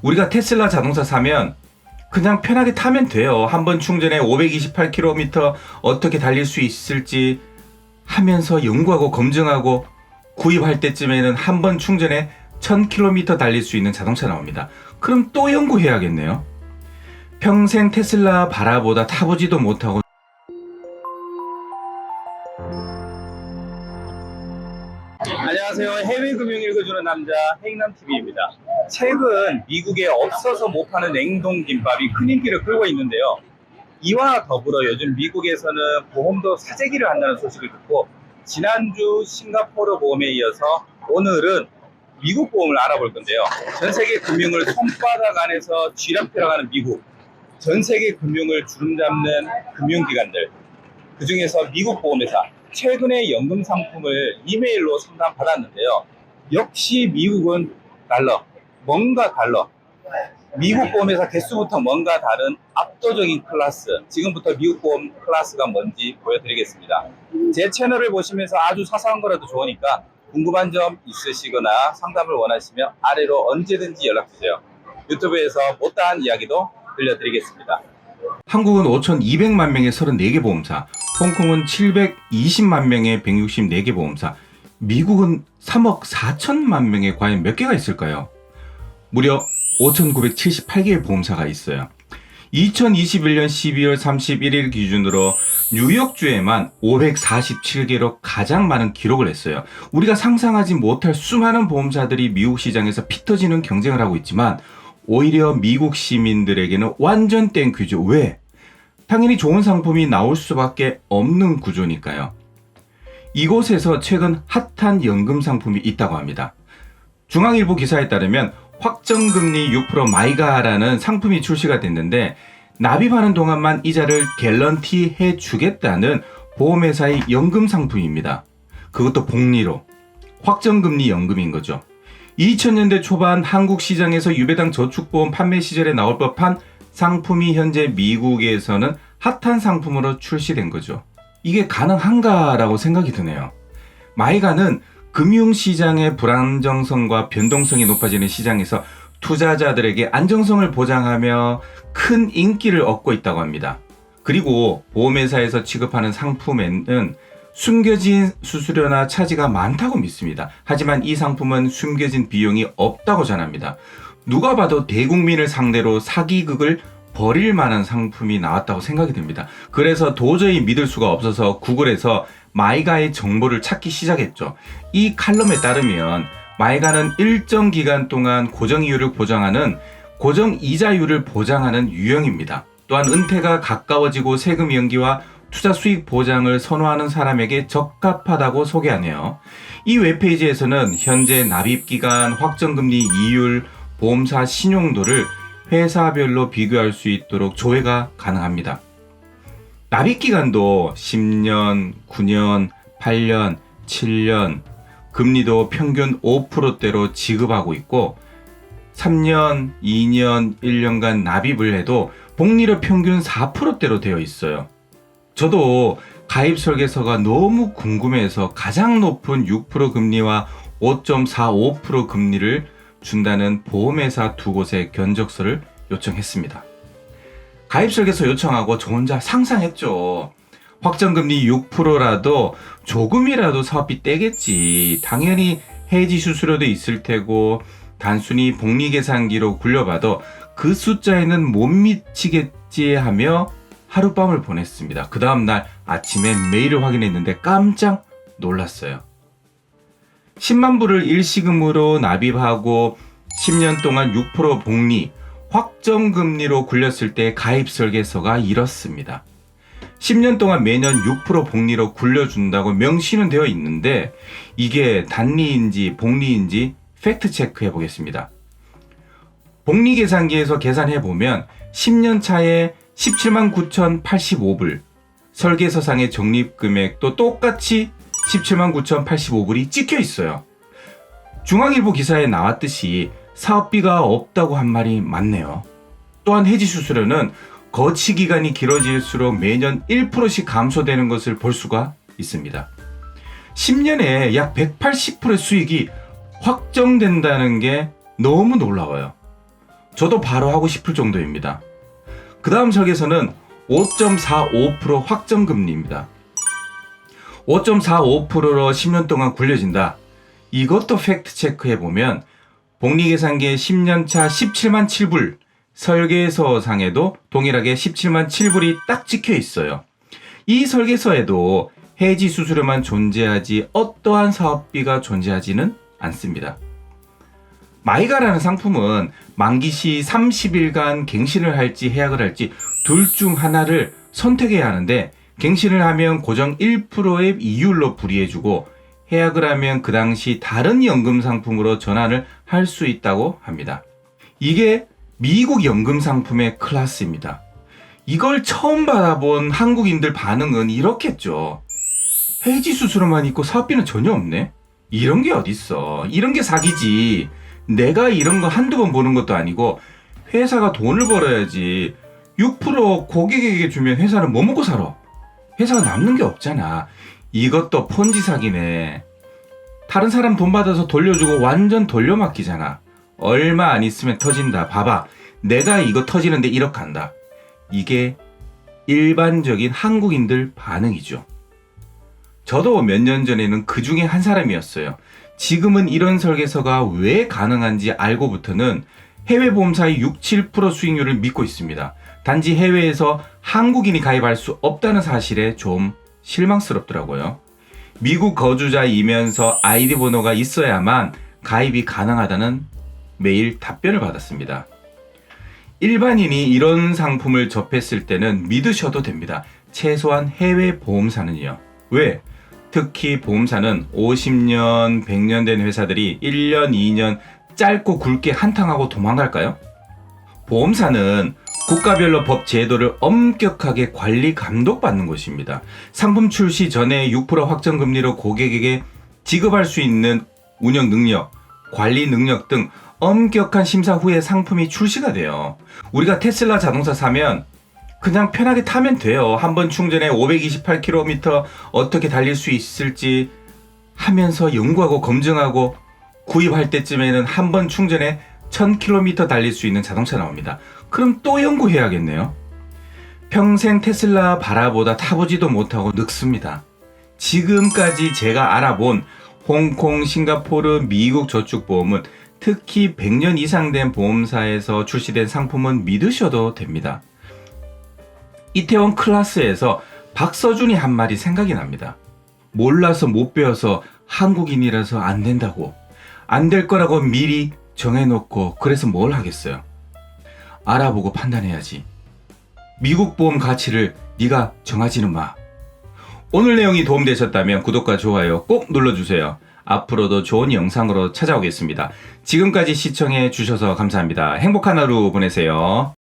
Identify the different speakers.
Speaker 1: 우리가 테슬라 자동차 사면 그냥 편하게 타면 돼요. 한 번 충전에 528km 어떻게 달릴 수 있을지 하면서 연구하고 검증하고 구입할 때쯤에는 한 번 충전에 1000km 달릴 수 있는 자동차 나옵니다. 그럼 또 연구해야겠네요. 평생 테슬라 바라보다 타보지도 못하고
Speaker 2: 안녕하세요. 해외 금융 읽어주는 남자 행남TV입니다. 최근 미국에 없어서 못 파는 냉동 김밥이 큰 인기를 끌고 있는데요. 이와 더불어 요즘 미국에서는 보험도 사재기를 한다는 소식을 듣고 지난주 싱가포르 보험에 이어서 오늘은 미국 보험을 알아볼 건데요. 전 세계 금융을 손바닥 안에서 쥐락펴락하는 미국, 전 세계 금융을 주름잡는 금융기관들, 그 중에서 미국 보험회사 최근에 연금 상품을 이메일로 상담받았는데요. 역시 미국은 달러, 뭔가 달러. 미국 보험회사 개수부터 뭔가 다른 압도적인 클래스. 지금부터 미국 보험 클래스가 뭔지 보여드리겠습니다. 제 채널을 보시면서 아주 사소한 거라도 좋으니까 궁금한 점 있으시거나 상담을 원하시면 아래로 언제든지 연락주세요. 유튜브에서 못다한 이야기도 들려드리겠습니다.
Speaker 1: 한국은 5,200만 명의 34개 보험사, 홍콩은 720만 명의 164개 보험사, 미국은 3억 4천만 명에 과연 몇 개가 있을까요? 무려 5,978개의 보험사가 있어요. 2021년 12월 31일 기준으로 뉴욕주에만 547개로 가장 많은 기록을 했어요. 우리가 상상하지 못할 수많은 보험사들이 미국 시장에서 피 터지는 경쟁을 하고 있지만 오히려 미국 시민들에게는 완전 땡큐죠. 왜? 당연히 좋은 상품이 나올 수밖에 없는 구조니까요. 이곳에서 최근 핫한 연금 상품이 있다고 합니다. 중앙일보 기사에 따르면 확정금리 6% 마이가라는 상품이 출시가 됐는데 납입하는 동안만 이자를 갤런티 해주겠다는 보험회사의 연금 상품입니다. 그것도 복리로. 확정금리 연금인 거죠. 2000년대 초반 한국 시장에서 유배당 저축보험 판매 시절에 나올 법한 상품이 현재 미국에서는 핫한 상품으로 출시된 거죠. 이게 가능한가라고 생각이 드네요. 마이가는 금융시장의 불안정성과 변동성이 높아지는 시장에서 투자자들에게 안정성을 보장하며 큰 인기를 얻고 있다고 합니다. 그리고 보험회사에서 취급하는 상품에는 숨겨진 수수료나 차지가 많다고 믿습니다. 하지만 이 상품은 숨겨진 비용이 없다고 전합니다. 누가 봐도 대국민을 상대로 사기극을 벌일 만한 상품이 나왔다고 생각이 됩니다. 그래서 도저히 믿을 수가 없어서 구글에서 마이가의 정보를 찾기 시작했죠. 이 칼럼에 따르면 마이가는 일정 기간 동안 고정이율을 보장하는 고정이자율을 보장하는 유형입니다. 또한 은퇴가 가까워지고 세금 연기와 투자 수익 보장을 선호하는 사람에게 적합하다고 소개하네요. 이 웹페이지에서는 현재 납입기간, 확정금리 이율, 보험사 신용도를 회사별로 비교할 수 있도록 조회가 가능합니다. 납입기간도 10년, 9년, 8년, 7년, 금리도 평균 5%대로 지급하고 있고 3년, 2년, 1년간 납입을 해도 복리로 평균 4%대로 되어 있어요. 저도 가입 설계서가 너무 궁금해서 가장 높은 6% 금리와 5.45% 금리를 준다는 보험회사 두 곳의 견적서를 요청했습니다. 가입 설계서 요청하고 저 혼자 상상했죠. 확정금리 6%라도 조금이라도 사업비 떼겠지. 당연히 해지 수수료도 있을 테고 단순히 복리계산기로 굴려봐도 그 숫자에는 못 미치겠지 하며 하룻밤을 보냈습니다. 그 다음날 아침에 메일을 확인했는데 깜짝 놀랐어요. 10만 불을 일시금으로 납입하고 10년 동안 6% 복리, 확정금리로 굴렸을 때 가입 설계서가 이렇습니다. 10년 동안 매년 6% 복리로 굴려준다고 명시는 되어 있는데 이게 단리인지 복리인지 팩트 체크해 보겠습니다. 복리 계산기에서 계산해 보면 10년 차에 17만 9,085불, 설계서상의 적립금액도 똑같이 17만 9,085불이 찍혀 있어요. 중앙일보 기사에 나왔듯이 사업비가 없다고 한 말이 맞네요. 또한 해지 수수료는 거치 기간이 길어질수록 매년 1%씩 감소되는 것을 볼 수가 있습니다. 10년에 약 180%의 수익이 확정된다는 게 너무 놀라워요. 저도 바로 하고 싶을 정도입니다. 그 다음 설계서는 5.45% 확정금리입니다. 5.45%로 10년 동안 굴려진다. 이것도 팩트 체크해보면 복리계산기의 10년차 17만 7불, 설계서상에도 동일하게 17만 7불이 딱 찍혀 있어요. 이 설계서에도 해지 수수료만 존재하지 어떠한 사업비가 존재하지는 않습니다. 마이가라는 상품은 만기 시 30일간 갱신을 할지 해약을 할지 둘 중 하나를 선택해야 하는데, 갱신을 하면 고정 1%의 이율로 불이해주고 해약을 하면 그 당시 다른 연금 상품으로 전환을 할 수 있다고 합니다. 이게 미국 연금 상품의 클래스입니다. 이걸 처음 받아본 한국인들 반응은 이렇겠죠. 해지 수수료만 있고 사업비는 전혀 없네? 이런 게 어딨어. 이런 게 사기지. 내가 이런 거 한두 번 보는 것도 아니고 회사가 돈을 벌어야지. 6% 고객에게 주면 회사는 뭐 먹고 살아? 회사가 남는 게 없잖아. 이것도 폰지 사기네. 다른 사람 돈 받아서 돌려주고 완전 돌려막기잖아. 얼마 안 있으면 터진다. 봐봐. 내가 이거 터지는데 1억 간다. 이게 일반적인 한국인들 반응이죠. 저도 몇 년 전에는 그 중에 한 사람이었어요. 지금은 이런 설계서가 왜 가능한지 알고부터는 해외 보험사의 6, 7% 수익률을 믿고 있습니다. 단지 해외에서 한국인이 가입할 수 없다는 사실에 좀 실망스럽더라고요. 미국 거주자이면서 아이디 번호가 있어야만 가입이 가능하다는 메일 답변을 받았습니다. 일반인이 이런 상품을 접했을 때는 믿으셔도 됩니다. 최소한 해외 보험사는요. 왜? 특히 보험사는 50년, 100년 된 회사들이 1년, 2년 짧고 굵게 한탕하고 도망갈까요? 보험사는 국가별로 법 제도를 엄격하게 관리 감독받는 곳입니다. 상품 출시 전에 6% 확정금리로 고객에게 지급할 수 있는 운영 능력, 관리 능력 등 엄격한 심사 후에 상품이 출시가 돼요. 우리가 테슬라 자동차 사면 그냥 편하게 타면 돼요. 한번 충전에 528km 어떻게 달릴 수 있을지 하면서 연구하고 검증하고 구입할 때쯤에는 한 번 충전에 1000km 달릴 수 있는 자동차 나옵니다. 그럼 또 연구해야겠네요. 평생 테슬라 바라보다 타보지도 못하고 늙습니다. 지금까지 제가 알아본 홍콩, 싱가포르, 미국 저축보험은 특히 100년 이상 된 보험사에서 출시된 상품은 믿으셔도 됩니다. 이태원 클래스에서 박서준이 한 말이 생각이 납니다. 몰라서 못 배워서 한국인이라서 안 된다고. 안 될 거라고 미리 정해놓고 그래서 뭘 하겠어요. 알아보고 판단해야지. 미국 보험 가치를 네가 정하지는 마. 오늘 내용이 도움되셨다면 구독과 좋아요 꼭 눌러주세요. 앞으로도 좋은 영상으로 찾아오겠습니다. 지금까지 시청해 주셔서 감사합니다. 행복한 하루 보내세요.